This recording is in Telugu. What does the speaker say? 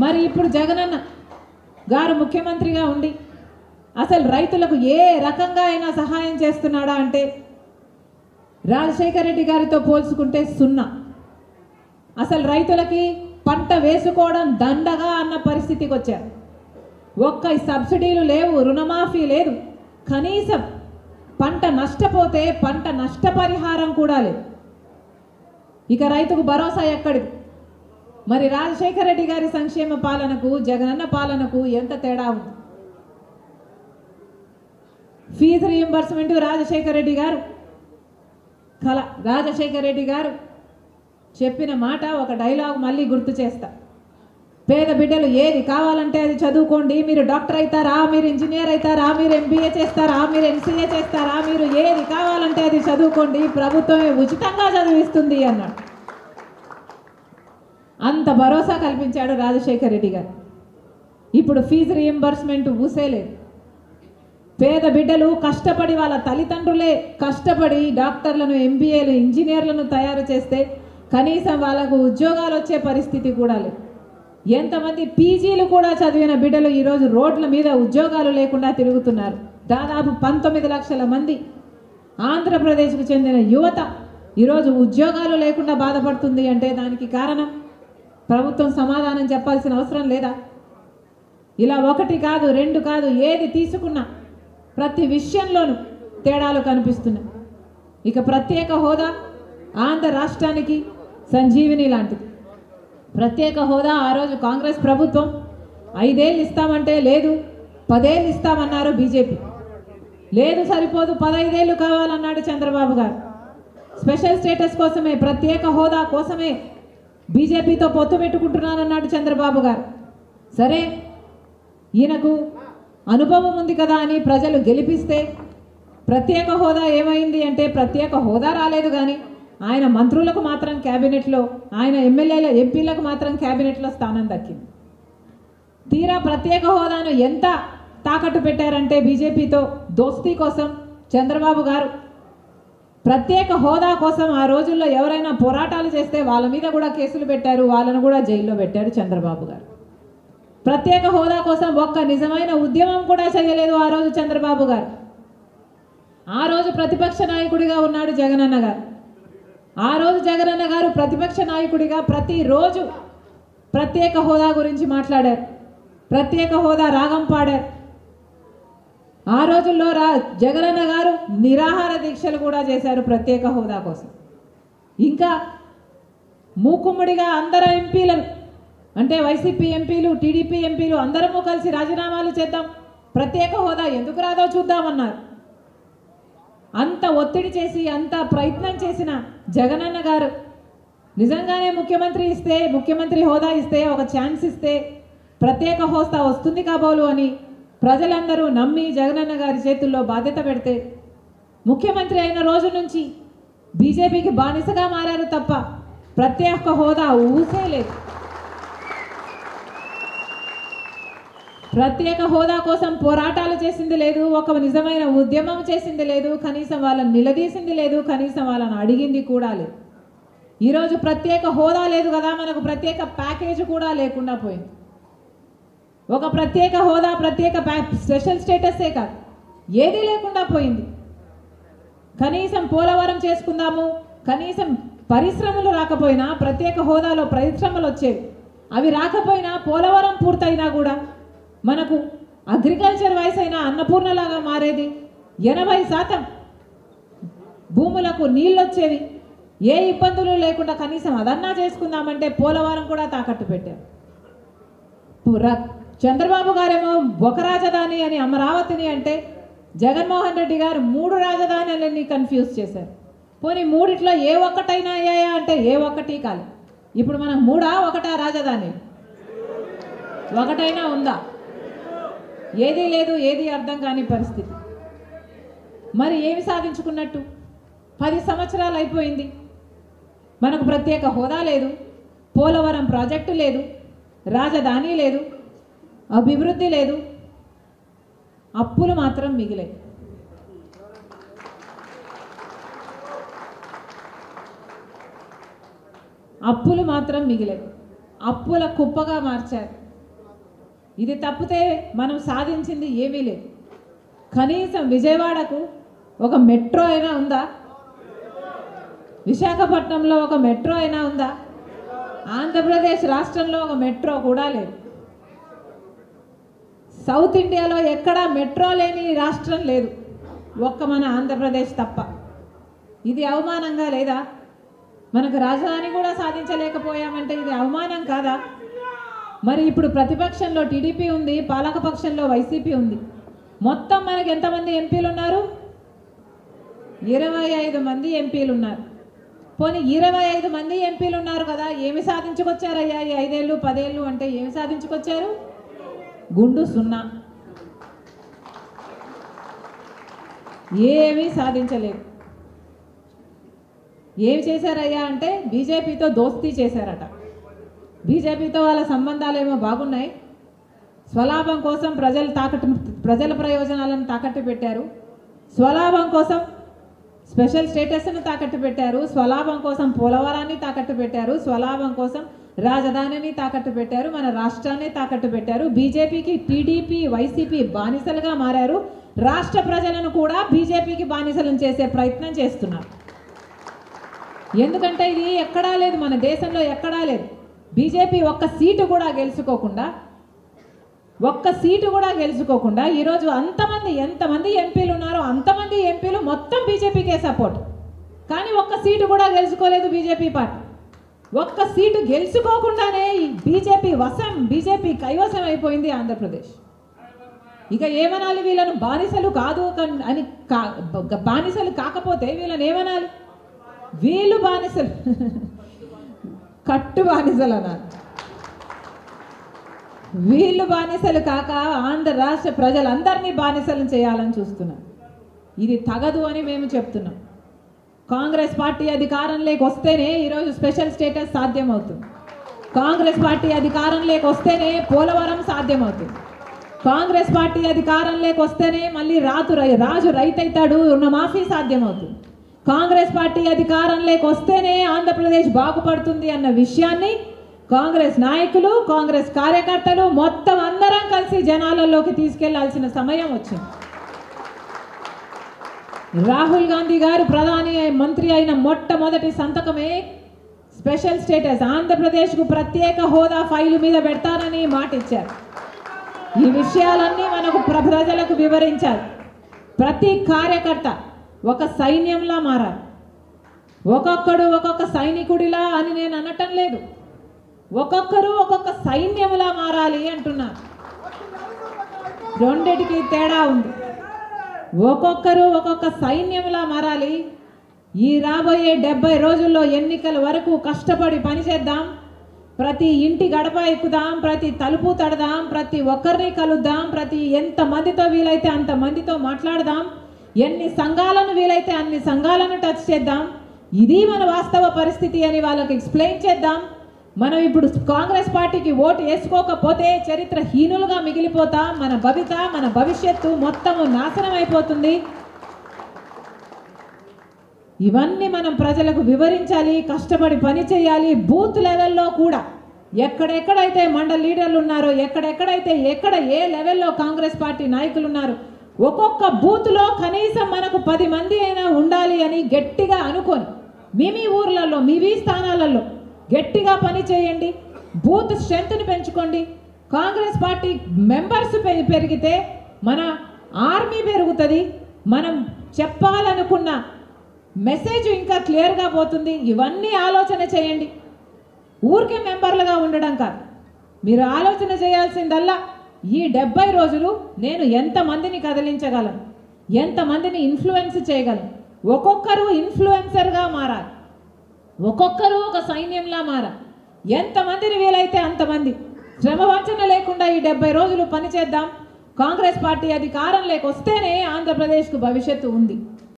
మరి ఇప్పుడు జగనన్న గారు ముఖ్యమంత్రిగా ఉండి అసలు రైతులకు ఏ రకంగా అయినా సహాయం చేస్తున్నాడా అంటే రాజశేఖర రెడ్డి గారితో పోల్చుకుంటే సున్నా. అసలు రైతులకి పంట వేసుకోవడం దండగా అన్న పరిస్థితికి వచ్చారు. ఒక్క సబ్సిడీలు లేవు, రుణమాఫీ లేదు, కనీసం పంట నష్టపోతే పంట నష్టపరిహారం కూడా లేదు. ఇక రైతుకు భరోసా ఎక్కడిది? మరి రాజశేఖర రెడ్డి గారి సంక్షేమ పాలనకు జగనన్న పాలనకు ఎంత తేడా ఉంది? ఫీజు రీయింబర్స్మెంట్ రాజశేఖర రెడ్డి గారు కళ. రాజశేఖర రెడ్డి గారు చెప్పిన మాట ఒక డైలాగ్ మళ్ళీ గుర్తు చేస్తా. పేద బిడ్డలు ఏది కావాలంటే అది చదువుకోండి, మీరు డాక్టర్ అవుతారా, మీరు ఇంజనీర్ అవుతారా, మీరు ఎంబీఏ చేస్తారా, మీరు ఎంసీఏ చేస్తారా, మీరు ఏది కావాలంటే అది చదువుకోండి, ప్రభుత్వమే ఉచితంగా చదివిస్తుంది అన్నాడు. అంత భరోసా కల్పించాడు రాజశేఖర రెడ్డి గారు. ఇప్పుడు ఫీజు రీయింబర్స్మెంట్ ఊసేలేదు. పేద బిడ్డలు కష్టపడి వాళ్ళ తల్లిదండ్రులే కష్టపడి డాక్టర్లను, ఎంబీఏలు, ఇంజనీర్లను తయారు చేస్తే కనీసం వాళ్ళకు ఉద్యోగాలు వచ్చే పరిస్థితి కూడా లేదు. ఎంతమంది పీజీలు కూడా చదివిన బిడ్డలు ఈరోజు రోడ్ల మీద ఉద్యోగాలు లేకుండా తిరుగుతున్నారు. దాదాపు 19 లక్షల మంది ఆంధ్రప్రదేశ్కు చెందిన యువత ఈరోజు ఉద్యోగాలు లేకుండా బాధపడుతుంది అంటే దానికి కారణం ప్రభుత్వం సమాధానం చెప్పాల్సిన అవసరం లేదా? ఇలా ఒకటి కాదు, రెండు కాదు, ఏది తీసుకున్నా ప్రతి విషయంలోనూ తేడాలు కనిపిస్తున్నాయి. ఇక ప్రత్యేక హోదా ఆంధ్ర రాష్ట్రానికి సంజీవిని లాంటిది. ప్రత్యేక హోదా ఆ రోజు కాంగ్రెస్ ప్రభుత్వం 5 ఏళ్ళు ఇస్తామంటే లేదు, 10 ఏళ్ళు ఇస్తామన్నారు బీజేపీ. లేదు సరిపోదు, 15 ఏళ్ళు కావాలన్నాడు చంద్రబాబు గారు. స్పెషల్ స్టేటస్ కోసమే, ప్రత్యేక హోదా కోసమే బీజేపీతో పొత్తు పెట్టుకుంటున్నానన్నాడు చంద్రబాబు గారు. సరే, ఈయనకు అనుభవం ఉంది కదా అని ప్రజలు గెలిపిస్తే ప్రత్యేక హోదా ఏమైంది అంటే ప్రత్యేక హోదా రాలేదు. కానీ ఆయన మంత్రులకు మాత్రం క్యాబినెట్లో, ఆయన ఎంపీలకు మాత్రం క్యాబినెట్లో స్థానం దక్కింది. తీరా ప్రత్యేక హోదాను ఎంత తాకట్టు పెట్టారంటే బీజేపీతో దోస్తీ కోసం చంద్రబాబు గారు ప్రత్యేక హోదా కోసం ఆ రోజుల్లో ఎవరైనా పోరాటాలు చేస్తే వాళ్ళ మీద కూడా కేసులు పెట్టారు, వాళ్ళను కూడా జైల్లో పెట్టారు చంద్రబాబు గారు. ప్రత్యేక హోదా కోసం ఒక్క నిజమైన ఉద్యమం కూడా చేయలేదు ఆ రోజు చంద్రబాబు గారు. ఆ రోజు ప్రతిపక్ష నాయకుడిగా ఉన్నాడు జగనన్న గారు. ఆ రోజు జగనన్న గారు ప్రతిపక్ష నాయకుడిగా ప్రతిరోజు ప్రత్యేక హోదా గురించి మాట్లాడారు, ప్రత్యేక హోదా రాగం పాడారు. ఆ రోజుల్లో జగనన్న గారు నిరాహార దీక్షలు కూడా చేశారు ప్రత్యేక హోదా కోసం. ఇంకా మూకుమ్మడిగా అందరు ఎంపీలను, అంటే వైసీపీ ఎంపీలు, టీడీపీ ఎంపీలు అందరము కలిసి రాజీనామాలు చేద్దాం, ప్రత్యేక హోదా ఎందుకు రాదో చూద్దామన్నారు. అంత ఒత్తిడి చేసి అంత ప్రయత్నం చేసిన జగనన్న గారు నిజంగానే ముఖ్యమంత్రి హోదా ఇస్తే, ఒక ఛాన్స్ ఇస్తే ప్రత్యేక హోదా వస్తుంది కాబోలు అని ప్రజలందరూ నమ్మి జగనన్న గారి చేతుల్లో బాధ్యత పెడితే ముఖ్యమంత్రి అయిన రోజు నుంచి బీజేపీకి బానిసగా మారారు తప్ప ప్రత్యేక హోదా ఊసే లేదు. ప్రత్యేక హోదా కోసం పోరాటాలు చేసింది లేదు, ఒక నిజమైన ఉద్యమం చేసింది లేదు, కనీసం వాళ్ళని నిలదీసింది లేదు, కనీసం వాళ్ళని అడిగింది కూడా లేదు. ఈరోజు ప్రత్యేక హోదా లేదు కదా, మనకు ప్రత్యేక ప్యాకేజ్ కూడా లేకుండా పోయింది. ఒక ప్రత్యేక హోదా, ప్రత్యేక స్పెషల్ స్టేటసే కాదు, ఏది లేకుండా పోయింది. కనీసం పోలవరం చేసుకుందాము, కనీసం పరిశ్రమలు రాకపోయినా ప్రత్యేక హోదాలో పరిశ్రమలు వచ్చేవి. అవి రాకపోయినా పోలవరం పూర్తయినా కూడా మనకు అగ్రికల్చర్ వైస్ అయినా అన్నపూర్ణలాగా మారేది. 80% భూములకు నీళ్ళు వచ్చేవి, ఏ ఇబ్బందులు లేకుండా కనీసం అదన్నా చేసుకుందామంటే పోలవరం కూడా తాకట్టు పెట్టారు. చంద్రబాబు గారేమో ఒక రాజధాని అని అమరావతిని అంటే జగన్మోహన్ రెడ్డి గారు 3 రాజధానులని కన్ఫ్యూజ్ చేశారు. పోనీ మూడిట్లో ఏ ఒక్కటైనా అయ్యాయా అంటే ఏ ఒక్కటి కాదు. ఇప్పుడు మనకు 3 1 రాజధాని, ఒకటైనా ఉందా? ఏదీ లేదు, ఏది అర్థం కాని పరిస్థితి. మరి ఏమి సాధించుకున్నట్టు? 10 సంవత్సరాలు అయిపోయింది, మనకు ప్రత్యేక హోదా లేదు, పోలవరం ప్రాజెక్టు లేదు, రాజధాని లేదు, అభివృద్ధి లేదు, అప్పులు మాత్రం మిగిలాయి. అప్పులు మాత్రం మిగిలాయి, అప్పుల కుప్పగా మార్చారు. ఇది తప్పితే మనం సాధించింది ఏమీ లేదు. కనీసం విజయవాడకు ఒక మెట్రో అయినా ఉందా? విశాఖపట్నంలో ఒక మెట్రో అయినా ఉందా? ఆంధ్రప్రదేశ్ రాష్ట్రంలో ఒక మెట్రో కూడా లేదు. సౌత్ ఇండియాలో ఎక్కడా మెట్రో లేని రాష్ట్రం లేదు, ఒక్క మన ఆంధ్రప్రదేశ్ తప్ప. ఇది అవమానంగా లేదా? మనకు రాజధాని కూడా సాధించలేకపోయామంటే ఇది అవమానం కాదా? మరి ఇప్పుడు ప్రతిపక్షంలో టీడీపీ ఉంది, పాలకపక్షంలో వైసీపీ ఉంది. మొత్తం మనకు ఎంతమంది ఎంపీలు ఉన్నారు? 25 మంది ఎంపీలు ఉన్నారు. పోనీ 25 మంది ఎంపీలు ఉన్నారు కదా, ఏమి సాధించుకొచ్చారయ్యా ఈ 5 ఏళ్ళు 10 ఏళ్ళు అంటే? ఏమి సాధించుకొచ్చారు? గుండు సున్నా, ఏమీ సాధించలేదు. ఏమి చేశారయ్యా అంటే బీజేపీతో దోస్తీ చేశారట. బీజేపీతో వాళ్ళ సంబంధాలేమో బాగున్నాయి, స్వలాభం కోసం ప్రజల ప్రయోజనాలను తాకట్టు పెట్టారు, స్వలాభం కోసం స్పెషల్ స్టేటస్ను తాకట్టు పెట్టారు, స్వలాభం కోసం పోలవరాన్ని తాకట్టు పెట్టారు, స్వలాభం కోసం రాజధానిని తాకట్టు పెట్టారు, మన రాష్ట్రాన్ని తాకట్టు పెట్టారు. బీజేపీకి టీడీపీ వైసీపీ బానిసలుగా మారారు. రాష్ట్ర ప్రజలను కూడా బీజేపీకి బానిసలను చేసే ప్రయత్నం చేస్తున్నారు. ఎందుకంటే ఇది ఎక్కడా లేదు, మన దేశంలో ఎక్కడా లేదు. బీజేపీ ఒక్క సీటు కూడా గెలుచుకోకుండా ఈరోజు ఎంతమంది ఎంపీలు ఉన్నారో అంతమంది ఎంపీలు మొత్తం బీజేపీకే సపోర్ట్. కానీ ఒక్క సీటు కూడా గెలుచుకోలేదు బీజేపీ పార్టీ. ఒక్క సీటు గెలుచుకోకుండానే బీజేపీ కైవసం అయిపోయింది ఆంధ్రప్రదేశ్. ఇక ఏమనాలి? వీళ్ళను బానిసలు కాదు అని బానిసలు కాకపోతే వీళ్ళని ఏమనాలి? వీళ్ళు బానిసలు, కట్టు బానిసలు అన్నారు. వీళ్ళు బానిసలు కాక ఆంధ్ర రాష్ట్ర ప్రజలందరినీ బానిసలను చేయాలని చూస్తున్నారు. ఇది తగదు అని మేము చెప్తున్నాం. కాంగ్రెస్ పార్టీ అధికారంలోకి వస్తేనే ఈరోజు స్పెషల్ స్టేటస్ సాధ్యమవుతుంది. కాంగ్రెస్ పార్టీ అధికారంలోకి వస్తేనే పోలవరం సాధ్యమవుతుంది. కాంగ్రెస్ పార్టీ అధికారంలోకి వస్తేనే మళ్ళీ రాజు రైతైతాడు, రుణమాఫీ సాధ్యమవుతుంది. కాంగ్రెస్ పార్టీ అధికారంలోకి వస్తేనే ఆంధ్రప్రదేశ్ బాగుపడుతుంది అన్న విషయాన్ని కాంగ్రెస్ నాయకులు, కాంగ్రెస్ కార్యకర్తలు మొత్తం అందరం కలిసి జనాలలోకి తీసుకెళ్లాల్సిన సమయం వచ్చింది. రాహుల్ గాంధీ గారు ప్రధాని మంత్రి అయిన మొట్టమొదటి సంతకమే స్పెషల్ స్టేటస్, ఆంధ్రప్రదేశ్కు ప్రత్యేక హోదా ఫైలు మీద పెడతానని మాట ఇచ్చారు. ఈ విషయాలన్నీ మనకు ప్రజలకు వివరించారు. ప్రతి కార్యకర్త ఒక సైన్యంలా మారారు. ఒక్కొక్కడు ఒక్కొక్క సైనికుడిలా అని నేను అనటం లేదు, ఒక్కొక్కరు ఒక్కొక్క సైన్యంలా మారాలి అంటున్నారు. రెండిటికి తేడా ఉంది. ఒక్కొక్కరు ఒక్కొక్క సైన్యంలా మారాలి. ఈ రాబోయే 70 రోజుల్లో ఎన్నికల వరకు కష్టపడి పనిచేద్దాం. ప్రతి ఇంటి గడప ఎక్కుదాం, ప్రతి తలుపు తడదాం, ప్రతి ఒక్కరిని కలుద్దాం, ఎంతమందితో వీలైతే అంతమందితో మాట్లాడదాం, ఎన్ని సంఘాలను వీలైతే అన్ని సంఘాలను టచ్ చేద్దాం. ఇది మన వాస్తవ పరిస్థితి అని వాళ్ళకి ఎక్స్ప్లెయిన్ చేద్దాం. మనం ఇప్పుడు కాంగ్రెస్ పార్టీకి ఓటు వేసుకోకపోతే చరిత్రహీనులుగా మిగిలిపోతాం. మన భవిష్యత్తు మొత్తము నాశనం అయిపోతుంది. ఇవన్నీ మనం ప్రజలకు వివరించాలి, కష్టపడి పని చేయాలి. బూత్ లెవెల్లో కూడా ఎక్కడెక్కడైతే మండల లీడర్లు ఉన్నారో, ఎక్కడ ఏ లెవెల్లో కాంగ్రెస్ పార్టీ నాయకులు ఉన్నారు, ఒక్కొక్క బూత్లో కనీసం మనకు 10 మంది అయినా ఉండాలి అని గట్టిగా అనుకొని మీ ఊర్లలో మీ స్థానాలలో గట్టిగా పని చేయండి. బూత్ స్ట్రెంత్ని పెంచుకోండి. కాంగ్రెస్ పార్టీ మెంబర్స్ పెరిగితే మన ఆర్మీ పెరుగుతుంది. మనం చెప్పాలనుకున్న మెసేజ్ ఇంకా క్లియర్గా పోతుంది. ఇవన్నీ ఆలోచన చేయండి. ఊరికే మెంబర్లుగా ఉండడం కాదు, మీరు ఆలోచన చేయాల్సిందల్లా ఈ 70 రోజులు నేను ఎంతమందిని కదిలించగలను, ఎంతమందిని ఇన్ఫ్లుయెన్స్ చేయగలను. ఒక్కొక్కరు ఇన్ఫ్లుయెన్సర్గా మారాలి, ఒక్కొక్కరు ఒక సైన్యంలా మారాలి. ఎంతమందిని వీలైతే అంతమంది శ్రమవంచన లేకుండా ఈ 70 రోజులు పనిచేద్దాం. కాంగ్రెస్ పార్టీ అధికారంలోకి వస్తేనే ఆంధ్రప్రదేశ్కు భవిష్యత్తు ఉంది.